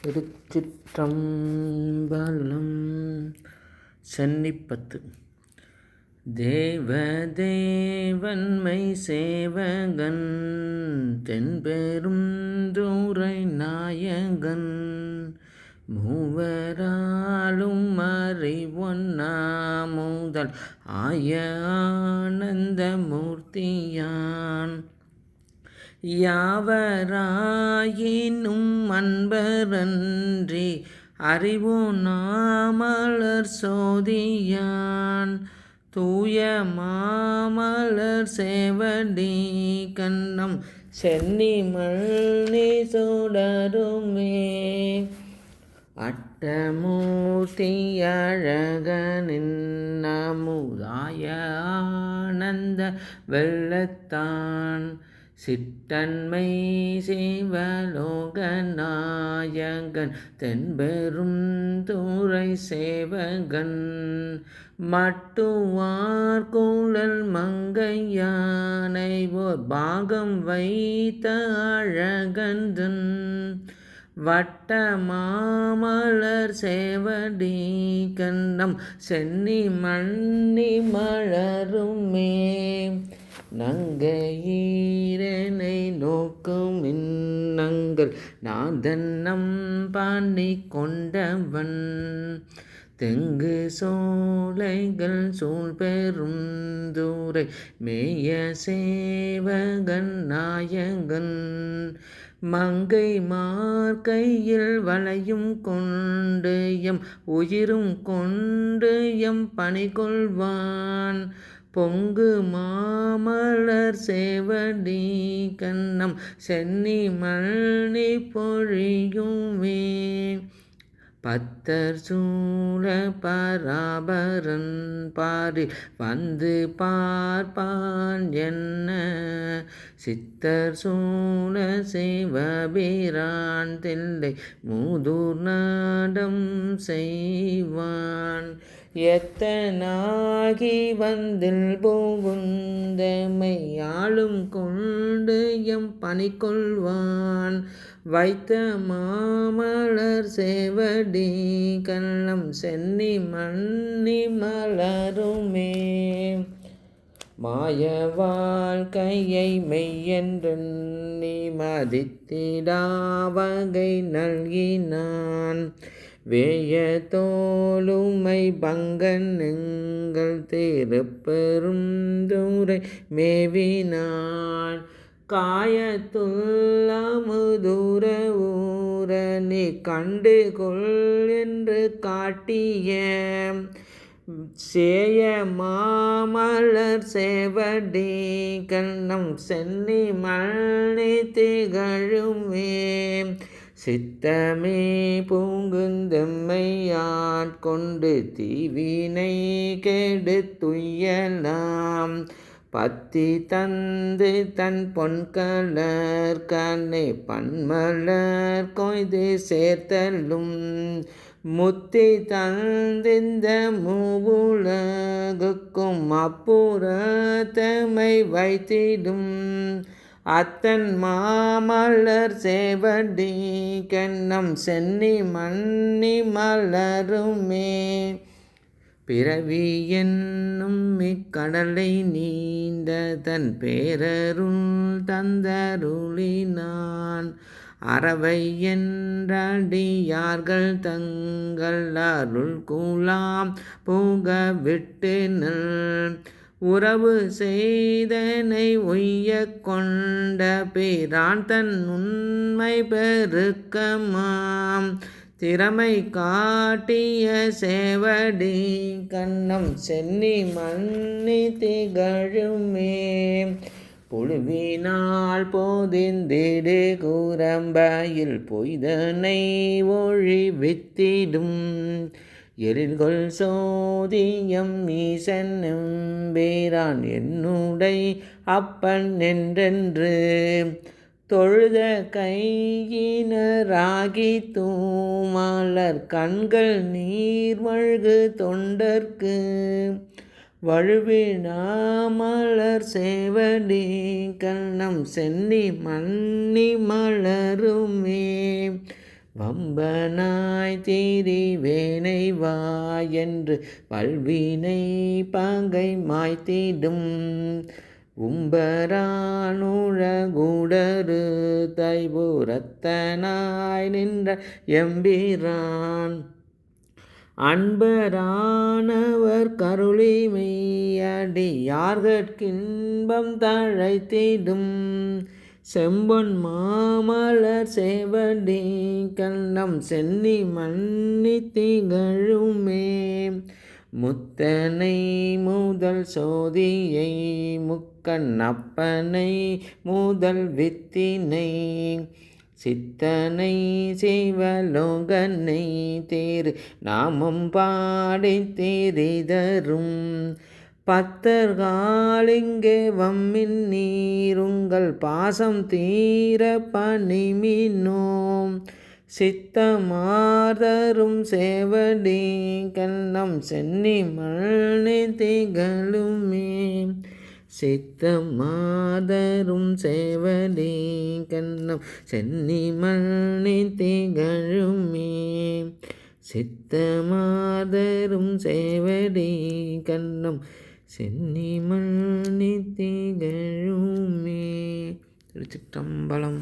திருச்சிற்றம்பலம். சென்னிப்பத்து. தேவதேவன்மை சேவகன் தென்பெரும் தூரை நாயகன் மூவராலும் அறிவொன்னா முதல் ஆய ஆனந்த மூர்த்தியான் யாவராயினும் அன்பரன்றி அறிவோ நாமலர் சோதியான் தூய மாமலர் சேவடி கண்ணம் சென்னிமல்னி சுடருமே அட்டமூர்த்தி அழகனின் அமுதாய ஆனந்த வெள்ளத்தான் சிட்டன்மை சிவலோகநாயகன் தென்பெரும் தூரை சேவகன் மட்டுவார் குழல் மங்கையானை ஓர் பாகம் வைத்த அழகந்தன் வட்ட மாமலர் சேவடி கண்ணம் சென்னி மன்னி மலருமே நங்கையீரனை நோக்கும் இன்னங்கள் நாதன்னம் பாண்டி கொண்டவன் தெங்கு சோலைகள் சூழ்பெரும் தூரை மேய சேவகன் நாயகன் மங்கை மார்கையில் வளையும் கொண்டு எம் உயிரும் கொண்டு எம் பணிகொள்வான் பொங்கு மாமலர் சேவடி கண்ணம் சென்னி மல்னி பொழியுமே பத்தர் சூழ பராபரன் பாரில் வந்து பார்ப்பான் என்ன சித்தர் சூழ சிவபிரான் தில்லை மூதூர் நாடம் செய்வான் எத்தனாகி வந்தில் புகுந்தமை ஆளும் கொண்டு எம் பணிகொள்வான் வைத்த மாமலர் சேவடி கண்ணம் சென்னி மன்னி மலருமே மாய வாழ்க்கையை மெய்யென்றெண்ணி மதித்திடாவகை நல்கினான் வேய தோளுமை பங்கன் எங்கள் திருப்பெரும் தூரை மேவினான் காயத்துள்ளமுதூர ஊரணி கண்டு கொள் என்று காட்டிய சேய மாமலர் சேவடி கண்ணம் சென்னி மல்னி திகழுமே சித்தமே பூங்குந்தெம்மையாட் கொண்டு தீவினை கெடுத்துயலாம் பத்தி தந்து தன் பொன்கலர் கண்ணை பன்மலர் கொய்து சேர்த்தலும் முத்தி தந்திந்த மூவுலகுக்கும் அப்புறத்தமை வைத்திடும் அத்தன் மாமலர் சேவடி கண்ணம் சென்னி மன்னி மலருமே பிறவி என்னும் இக்கடலை நீந்த தன் பேரருள் தந்தருளினான் அறவை என்றடியார்கள் தங்கள் அருள் கூலாம் புக விட்டு நல் உறவு செய்தனை உய்ய கொண்ட பிரான் தன் உண்மை பெருக்கமாம் திறமை காட்டிய சேவடி கண்ணம் சென்னி மன்னி திகழுமே புழுவினால் போதிந்திடு கூரம்பையில் பொய்தனை ஒழிவித்திடும் எழில்கொள் சோதியம் ஈசன் எம்பீரான் என்னுடை அப்பன் என்றென்று தொழுத கையினராகி தூமலர் கண்கள் நீர்மழ்கு தொண்டர்க்கு வழுவினாமலர் சேவடி கண்ணம் சென்னி மன்னி மலருமே வம்பனாய் திரிவேனை வா என்று வல்வினை பகை மாய்த்திடும் உம்பரானுழகுடரு தைபுரத்தனாய் நின்ற எம்பிரான் அன்பரானவர் கருளிமை அடியார்கட்கின்பம் தழைத்திடும் செம்பொன் மாமலர் சேவடி கண்ணம் சென்னி மன்னி திகழுமே முத்தனை முதல் சோதியை முக்கண் அப்பனை முதல் வித்தினை சித்தனை சிவலோகனை தேரு நாமம் பாடி தேரிதரும் பத்தர்காலிங்கே வம்மின் நீருங்கள் பாசம் தீர பணிமினோம் சித்தமாதரும் சேவடி கண்ணம் சென்னி மல்னி திகழுமே சித்தமாதரும் சேவடி கண்ணம் சென்னி மல்னி திகழுமே சித்தமாதரும் சேவடி கண்ணம் சென்னி மல்னி திகழுமே. திருச்சிற்றம்பலம்.